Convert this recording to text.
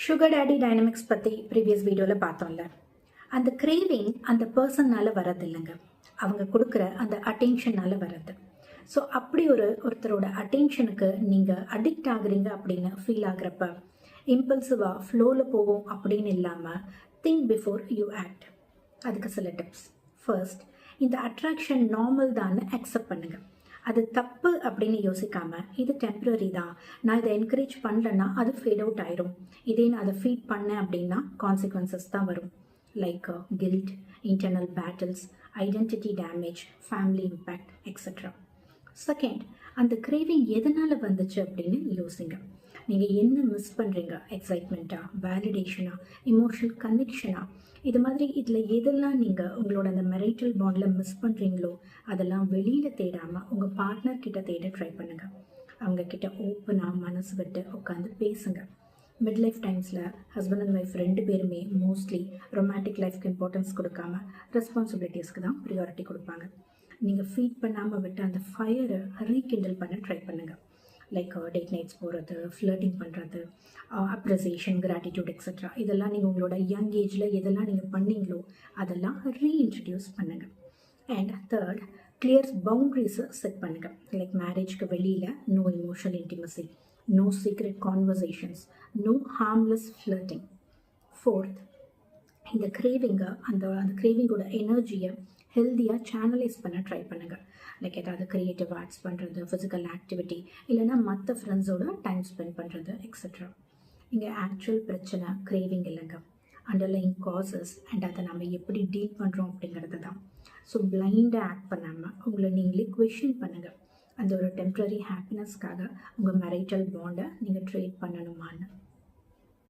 Sugar daddy dynamics பற்றி previous வீடியோவில் பார்த்தோம்ல. அந்த கிரேவிங் அந்த பர்சன்னால் வர்றது இல்லைங்க, அவங்க கொடுக்குற அந்த அட்டென்ஷனால் வர்றது. ஸோ அப்படி ஒருத்தரோட அட்டென்ஷனுக்கு நீங்கள் அடிக்ட் ஆகுறீங்க அப்படின்னு ஃபீல் ஆகுறப்ப இம்பல்சிவாக ஃப்ளோவில் போவோம் அப்படின்னு இல்லாமல் திங்க் பிஃபோர் யூ ஆக்ட். அதுக்கு சில டிப்ஸ். ஃபர்ஸ்ட், இந்த அட்ராக்ஷன் நார்மல் தான் அக்செப்ட் பண்ணுங்கள். அது தப்பு அப்படின்னு யோசிக்காமல் இது டெம்ப்ரரி தான், நான் இதை என்கரேஜ் பண்ணலன்னா அது ஃபேட் அவுட் ஆயிரும், இதே நான் அதை ஃபீட் பண்ணேன் அப்படின்னா கான்சிக்வன்சஸ் தான் வரும். Like guilt, internal battles, identity damage, family impact etcetera. Second, அந்த கிரேவிங் எதனால் வந்துச்சு அப்படின்னு யோசிங்க. நீங்கள் என்ன மிஸ் பண்ணுறீங்க? எக்ஸைட்மெண்ட்டா, வேலிடேஷனா, இமோஷனல் கனெக்ஷனா? இது மாதிரி இதில் எதெல்லாம் நீங்கள் உங்களோட அந்த மெரிட்டல் பாண்டில் மிஸ் பண்ணுறீங்களோ அதெல்லாம் வெளியில் தேடாமல் உங்கள் பார்ட்னர் தேட ட்ரை பண்ணுங்கள். அவங்கக்கிட்ட ஓப்பனாக மனசு விட்டு உட்காந்து பேசுங்க. மிட் லைஃப் டைம்ஸில் ஹஸ்பண்ட் அண்ட் ஒய்ஃப் ரெண்டு பேருமே மோஸ்ட்லி ரொமான்டிக் லைஃப்க்கு இம்பார்ட்டன்ஸ் கொடுக்காம ரெஸ்பான்சிபிலிட்டிஸ்க்கு தான் ப்ரியாரிட்டி கொடுப்பாங்க. நீங்கள் ஃபீட் பண்ணாமல் விட்டு அந்த ஃபயரை ரீகிண்டல் பண்ண ட்ரை பண்ணுங்கள். லைக் டேட் நைட்ஸ் போகிறது, ஃப்ளர்ட்டிங் பண்ணுறது, அப்ரிசியேஷன், கிராட்டிடியூட் எக்ஸெட்ரா. இதெல்லாம் நீங்கள் உங்களோட யங் ஏஜில் எதெல்லாம் நீங்கள் பண்ணீங்களோ அதெல்லாம் ரீஇன்ட்ரடியூஸ் பண்ணுங்கள். அண்ட் தேர்ட், கிளியர் பவுண்ட்ரிஸை செட் பண்ணுங்கள். லைக் மேரேஜ்க்கு வெளியில் no emotional intimacy, no secret conversations, no harmless flirting. Fourth, இந்த கிரேவிங்கை அந்த கிரேவிங்கோட எனர்ஜியை ஹெல்த்தியாக சேனலைஸ் பண்ண ட்ரை பண்ணுங்கள். லைக் ஏதாவது க்ரியேட்டிவ் ஆர்ட்ஸ் பண்ணுறது, ஃபிசிக்கல் ஆக்டிவிட்டி, இல்லைனா மற்ற ஃப்ரெண்ட்ஸோட டைம் ஸ்பெண்ட் பண்ணுறது எக்ஸெட்ரா. இங்கே ஆக்சுவல் பிரச்சனை கிரேவிங் இல்லைங்க, அண்டர்லைங் காசஸ் அண்ட் அதை நம்ம எப்படி டீல் பண்ணுறோம் அப்படிங்கிறது தான். ஸோ பிளைண்டாக ஆக்ட் பண்ணாமல் உங்களை நீங்களே குவெஷன் பண்ணுங்கள். அந்த ஒரு டெம்ப்ரரி ஹாப்பினஸ்க்காக உங்கள் மேரிட்டல் பாண்டை நீங்கள் ட்ரேட் பண்ணணுமான்னு.